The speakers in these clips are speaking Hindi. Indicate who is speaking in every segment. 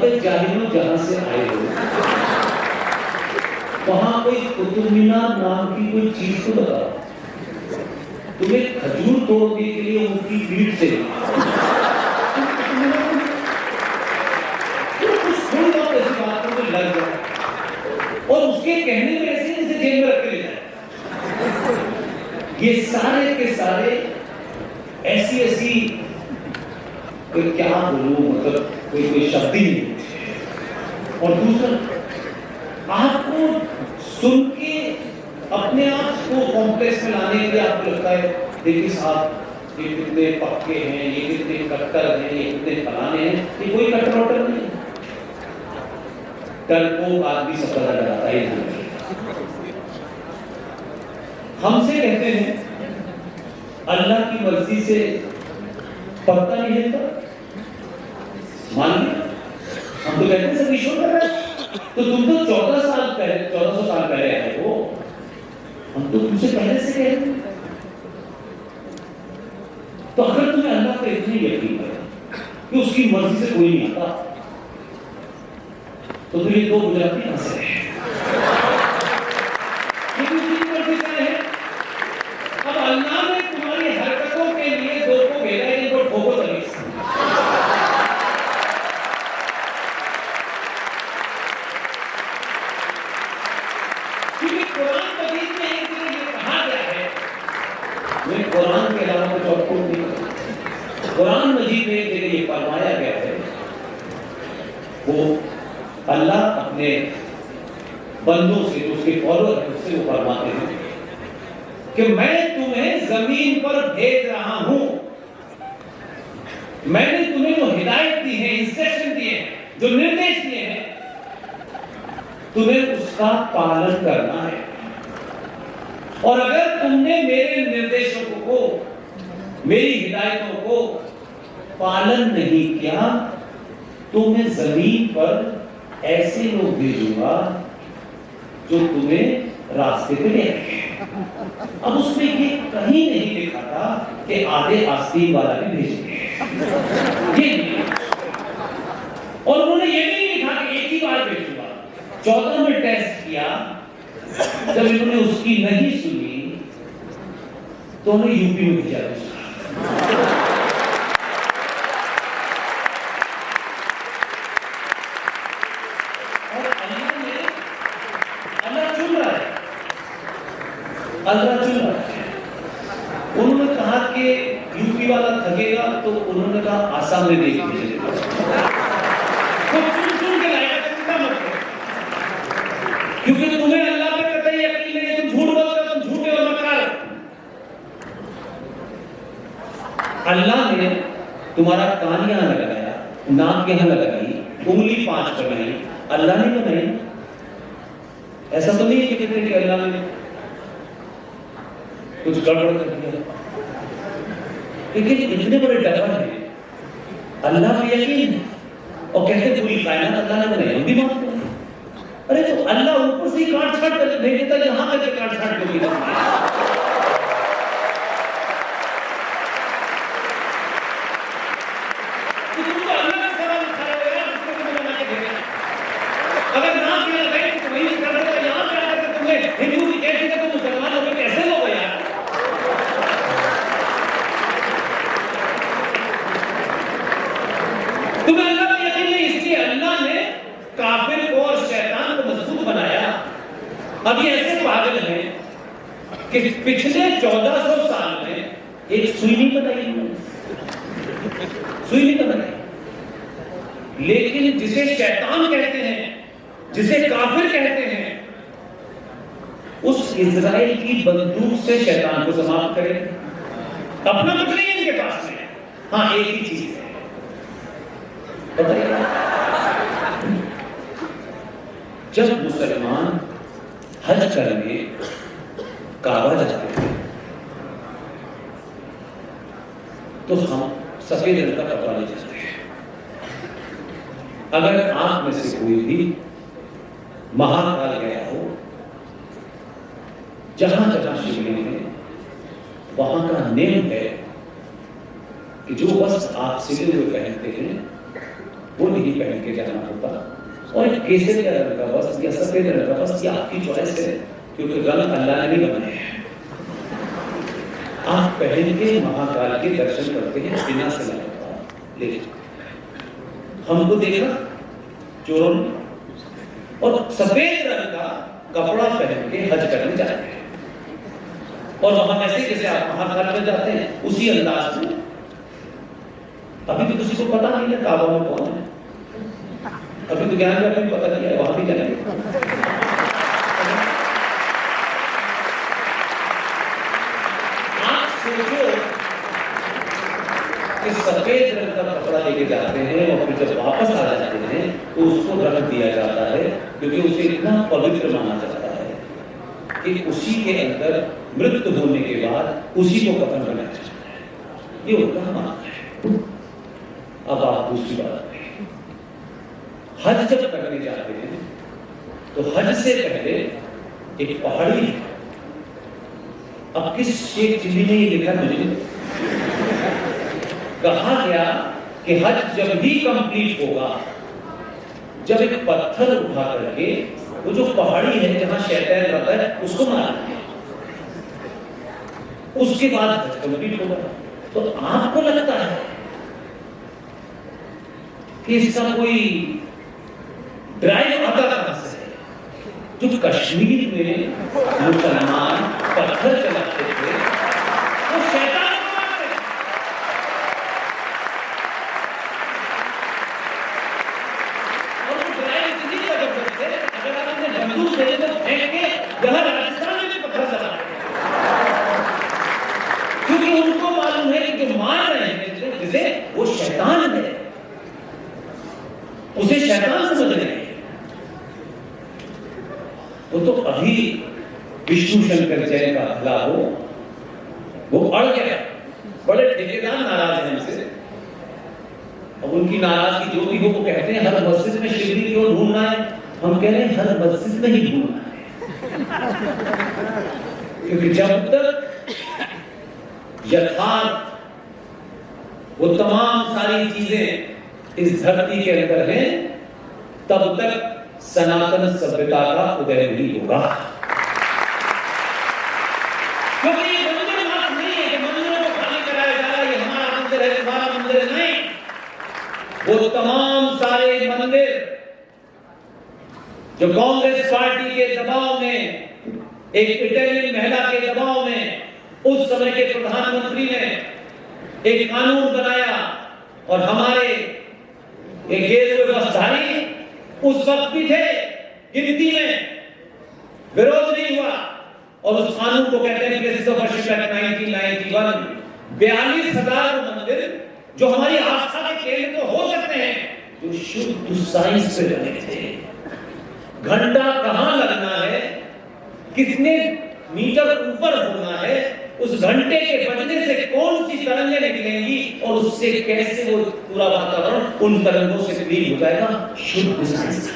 Speaker 1: अगर जाहिलो जहां से आए हो वहां कोई कुतुब मीनार नाम की कोई चीज तो बताओ। तुम्हें खजूर तोड़ने के लिए उनकी भीड़ से थोड़ी बहुत ऐसी बात को लग जाए और उसके कहने में ऐसे जैसे जेल में रख के ले जाए। ये सारे के सारे ऐसी ऐसी क्या बोलूं, मतलब कोई शब्द ही नहीं। और दूसरा, आपको सुन के अपने आप को कॉम्प्लेक्स में लाने के लिए आपको लगता है देखिए साहब ये कितने पक्के हैं, ये कितने कट्टर हैं, ये कितने फलाने हैं। ये कोई कट्टर वट्टर नहीं है। डरपोक आदमी सब पता लगाता है। हमसे कहते हैं अल्लाह की मर्जी से पता नहीं है मान लिया। हम तो कहते हैं सब ईश्वर कर रहा है। तो तुम तो 1400 साल पहले आए हो, हम तो तुमसे पहले से कह रहे हैं। तो अगर तुम्हें अल्लाह पर इतनी यकीन है कि उसकी मर्जी से कोई नहीं आता, तो फिर ये दो गुजराती कहां से है? अब अल्लाह ने तुम्हारी हरकतों के लिए दो को भेजा है, इनको ठोको तभी। क्योंकि कुरान मजीद में एक जगह ये कहा गया है, मैं कुरान के अलावा कुछ और नहीं करता। कुरान मजीद में एक जगह ये फरमाया गया है, वो अल्लाह अपने बंदों से, उसके फॉलोअर हैं, उससे वो फरमाते हैं कि मैं तुम्हें जमीन पर भेज रहा हूं, मैंने तुम्हें जो हिदायत दी है, इंस्ट्रक्शन दिए हैं, जो निर्देश दिए हैं, तुम्हें उसका पालन करना है। और अगर तुमने मेरे निर्देशों को, मेरी हिदायतों को पालन नहीं किया तो मैं जमीन पर ऐसे लोग भेजूंगा जो तुम्हें रास्ते पे ले आएंगे। अब उसमें ये कहीं नहीं लिखा था कि आधे आस्तीन वाला भी भेजेंगे, ये नहीं। और उन्होंने ये भी नहीं लिखा कि एक ही बार भेजूंगा। 14 में टेस्ट किया, जब इन्होंने उसकी नहीं सुनी तो उन्हें यूपी में भेजा दूसरा। अल्लाह चुन रहा है। उन्होंने कहा कि यूपी वाला थकेगा, तो उन्होंने कहा आसाम में देख लीजिए। तो चुन के लाएगा, चिंता मत करो, क्योंकि तुम्हें अल्लाह पे कतई यकीन नहीं है। तुम झूठ बोलते हो, तुम झूठे और मक्कार। अल्लाह ने तुम्हारा कान यहां लगाया, नाक यहां लगाई, उंगली 5 बनाई, अल्लाह ने बनाई। ऐसा तो नहीं है कि अल्लाह ने कुछ गड़बड़ कर दिया। लेकिन इतने बड़े डफर हैं, अल्लाह पे यकीन है और कहते पूरी कायनात अल्लाह ने बनाई, हम भी मानते हैं। अरे तो अल्लाह ऊपर से काट छाट कर भेज देता, यहां आके काट छाट कर भेजा। तो तुमको अल्लाह का सवाल उठाया गया, उसको तुम्हें बना के भेजा। अगर ना किया गया तो वही कर देगा। यहां पे आकर तुमने हिंदू की कैसी का, तुम मुसलमान हो गए, कैसे हो गया? तुम्हें अल्लाह पर यकीन नहीं, इसलिए अल्लाह ने काफिर को और शैतान को मजबूत बनाया। अब ये ऐसे पागल हैं कि पिछले 1400 साल में एक सुई नहीं बनाई, सुई नहीं बनाई। लेकिन जिसे शैतान कहते हैं, जिसे काफिर कहते हैं, उस इजराइल की बंदूक से शैतान को समाप्त करें। अपना कुछ नहीं है इनके पास में। हाँ, एक ही चीज है, जब मुसलमान हज करने काबा जाते हैं तो हम सफेद रंग का कपड़ा ले जाते हैं। अगर आप में से कोई भी महाकाल गया हो, जहां जहां शिवलिंग है, वहां का नियम है कि जो वस्त्र आप सिले हुए पहनते हैं वो नहीं पहन के जाना होता। और केसरी रंग का वस्त्र या सफेद रंग का वस्त्र या आपकी चॉइस है, क्योंकि रंग अल्लाह ने नहीं बनाए हैं। आप पहन के महाकाल के दर्शन करते हैं बिना सलाह का। लेकिन हमको देखा चोरों ने, और सफेद रंग का कपड़ा पहन के हज करने जाते हैं, और वहां ऐसे जैसे आप महाकाल में जाते हैं उसी अंदाज में। अभी भी किसी को पता नहीं है काबा में कौन है, अभी तो ज्ञान में पता किया है, वहां भी जाएंगे। आप सोचो कि सफेद रंग का कपड़ा लेके जाते हैं और फिर जब वापस आ जाते हैं तो उसको रख दिया जाता है, क्योंकि उसे इतना पवित्र माना जाता है कि उसी के अंदर मृत्यु होने के बाद उसी को कफन बनाया जाता है। ये उनका मानना है। अब आप दूसरी बात करें, हज जब करने जाते हैं तो हज से पहले एक पहाड़ी है। अब किस शेख चिल्ली ने ये लिखा, मुझे कहा गया कि हज जब भी कंप्लीट होगा, जब एक पत्थर उठा करके वो जो पहाड़ी है जहां शैतान रहता है उसको मारना है, उसके बाद हज कंप्लीट होगा। तो आपको लगता है कि इसका कोई ड्राइव आता कहां से है? जो कश्मीर में मुसलमान पत्थर चलाते थे वो शैतान को मारते थे। और वो ड्राइव इतनी जबरदस्त है, अगर आप अपने बंदूक से तो फेंक के यहां राजस्थान में भी पत्थर चलाते हैं, क्योंकि उनको मालूम है कि जो मार रहे हैं जिसे वो शैतान है, उसे शैतान समझ रहे हैं। वो तो अभी विष्णु शंकर जैन का भला हो, वो अड़ गया, बड़े ठेकेदार नाराज हैं हमसे। अब उनकी नाराजगी जो भी हो, वो कहते हैं हर मस्जिद में शिवलिंग क्यों ढूंढना है? हम कह रहे हैं हर मस्जिद में ही ढूंढना है, क्योंकि जब तक यथार्थ वो तमाम सारी चीजें इस धरती के अंदर हैं, तब तक सनातन सभ्यता का उदय नहीं होगा। क्योंकि ये मंदिर मात्र नहीं है कि मंदिरों को खाली कराया जा रहा है, ये हमारा मंदिर है, तुम्हारा मंदिर नहीं। वो तमाम सारे मंदिर जो कांग्रेस पार्टी के दबाव में, एक इटालियन महिला के दबाव में, उस समय के प्रधानमंत्री ने एक कानून बनाया और हमारे एक गेरुए वस्त्रधारी उस वक्त भी थे, गिनती में विरोध नहीं हुआ, और उस कानून को कहते हैं प्लेसेस ऑफ वर्शिप एक्ट 1991। 42,000 मंदिर जो हमारी आस्था के केंद्र तो हो सकते हैं, जो शुद्ध साइंस पे बने थे। घंटा कहां लगना है, कितने मीटर ऊपर होना है, उस घंटे के बजने से कौन सी तरंगें निकलेंगी और उससे कैसे वो पूरा वातावरण उन तरंगों से क्लीन हो जाएगा, शुद्ध साइंस।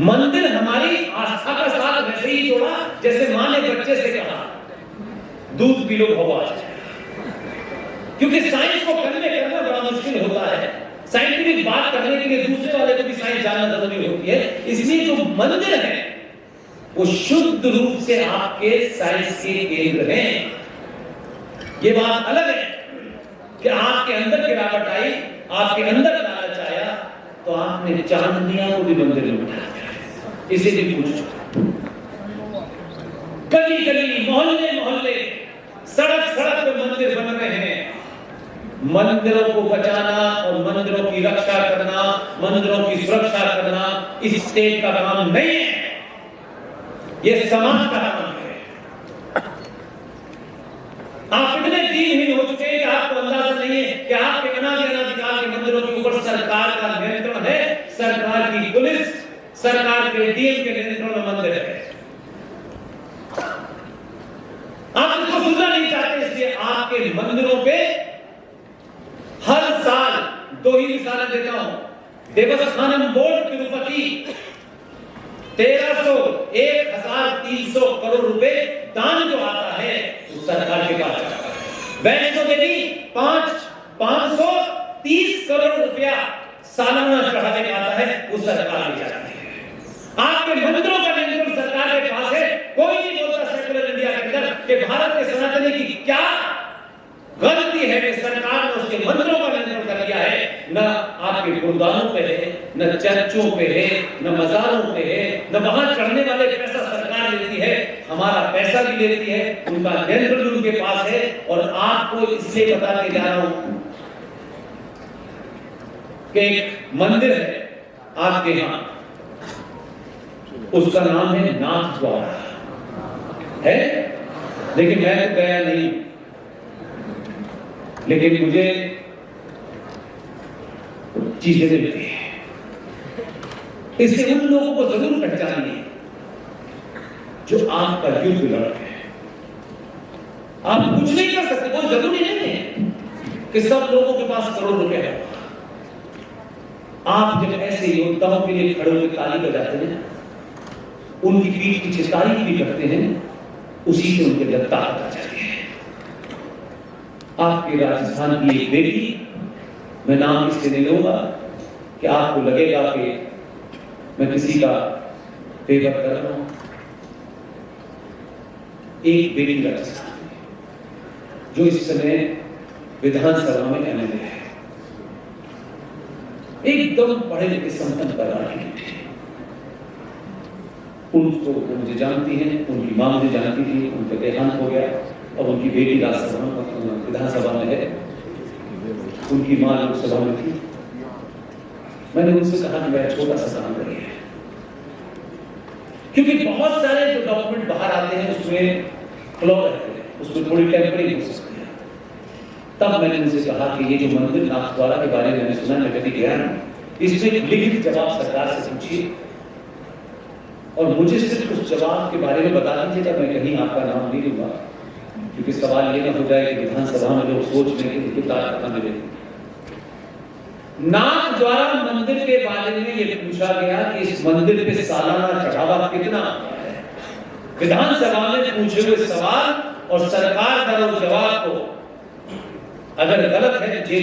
Speaker 1: मंदिर हमारी आस्था का साथ वैसे ही जोड़ा जैसे मां ने बच्चे से कहा दूध पी लो भगवान, क्योंकि साइंस को कन्वे करना बड़ा मुश्किल होता है। साइंटिफिक बात करने के लिए दूसरे वाले को भी साइंस जानना जरूरी होती है। इसलिए जो मंदिर है वो शुद्ध रूप से आपके साइंस के केंद्र हैं। ये बात अलग है कि आपके अंदर गिरावट आई, आपके अंदर लालच आया, तो आपने चांदनिया को भी मंदिर में बिठा दिया। इसे भी पूछो, गली गली, मोहल्ले मोहल्ले, सड़क सड़क पे मंदिर बन रहे हैं। मंदिरों को बचाना और मंदिरों की रक्षा करना, मंदिरों की सुरक्षा करना इस स्टेट का काम नहीं है, ये समाज का काम है। आप इतने दीनहीन हो चुके हैं कि आपको अंदाजा नहीं है कि आपके अनाधिकार के मंदिरों के ऊपर सरकार का नियंत्रण है, सरकार की पुलिस, सरकार के डीएम के नियंत्रण में मंदिर है। आप इसको सुनना नहीं चाहते, इसलिए आपके मंदिरों पे हर साल 2 ही मिसालें देता हूं। देवस्थानम बोर्ड तिरुपति 1300-1300 करोड़ रुपए दान जो आता है उस सरकार के पास जाता है। वैष्णो देवी 530 करोड़ रुपया सालाना चढ़ावे का आता है वो सरकार ले जाती है। आपके मंदिरों का नियंत्रण सरकार के पास है। कोई नहीं बोलता सेकुलर इंडिया के अंदर कि भारत के सनातनी की क्या गलती है कि सरकार ने उसके मंदिरों का नियंत्रण कर लिया है। न आपके गुरुद्वारों पे है, न चर्चों पे है, न मजारों पे है, न वहां चढ़ने वाले पैसा सरकार लेती है, हमारा पैसा भी लेती है, उनका नियंत्रण भी उनके पास है। और आपको इसलिए बताने जा रहा हूं कि एक मंदिर है आपके यहां, उसका नाम है नाथ द्वारा है, लेकिन मैं तो गया नहीं, लेकिन मुझे चीजें मिलती है। इसलिए उन लोगों को जरूर पहचानिए जो आपका युद्ध लड़ रहे हैं। आप कुछ नहीं कर सकते, कोई जरूरी नहीं है कि सब लोगों के पास करोड़ रुपए है। आप जब ऐसे योद्धाओं के लिए खड़े होकर ताली बजाते हैं, उनकी पीठ पीछे तारीफ भी करते हैं, उसी से उनके अंदर ताकत आ जाती है। आपके राजस्थान की एक बेटी, मैं नाम इससे नहीं लूंगा कि आपको लगेगा कि मैं किसी का फेवर कर रहा हूं। एक बेटी राजस्थान में जो इस समय विधानसभा में एमएलए है, एकदम पढ़े लिखे संपन्न परिवार की बेटी है। उनको मुझे जानती हैं, उनकी मां मुझे जानती थी, उनका देहांत हो गया और उनकी बेटी विधानसभा में है, उनकी मां लोकसभा में थी। मैंने उनसे कहा कि मेरा छोटा सा काम करिए, क्योंकि बहुत सारे जो डॉक्यूमेंट बाहर आते हैं उसमें फ्लॉ रहते हैं, उसमें थोड़ी टेम्परिंग हो सकती है। तब मैंने उनसे कहा कि ये जो मंदिर नाथद्वारा के बारे में मैंने सुना, मैं कभी गया नहीं, इसमें लिखित जवाब सरकार से पूछिए और मुझे सिर्फ उस जवाब के बारे में बता दीजिएगा। मैं कहीं आपका नाम नहीं लूंगा, क्योंकि सवाल ये ना हो जाए कि विधानसभा में लोग सोच लेंगे कि कहां मिले। नाथ द्वारा मंदिर के बारे में यह पूछा गया कि इस मंदिर पे सालाना चढ़ावा कितना आता है। विधानसभा में पूछे हुए सवाल और सरकार का जवाब को अगर गलत है तो जेल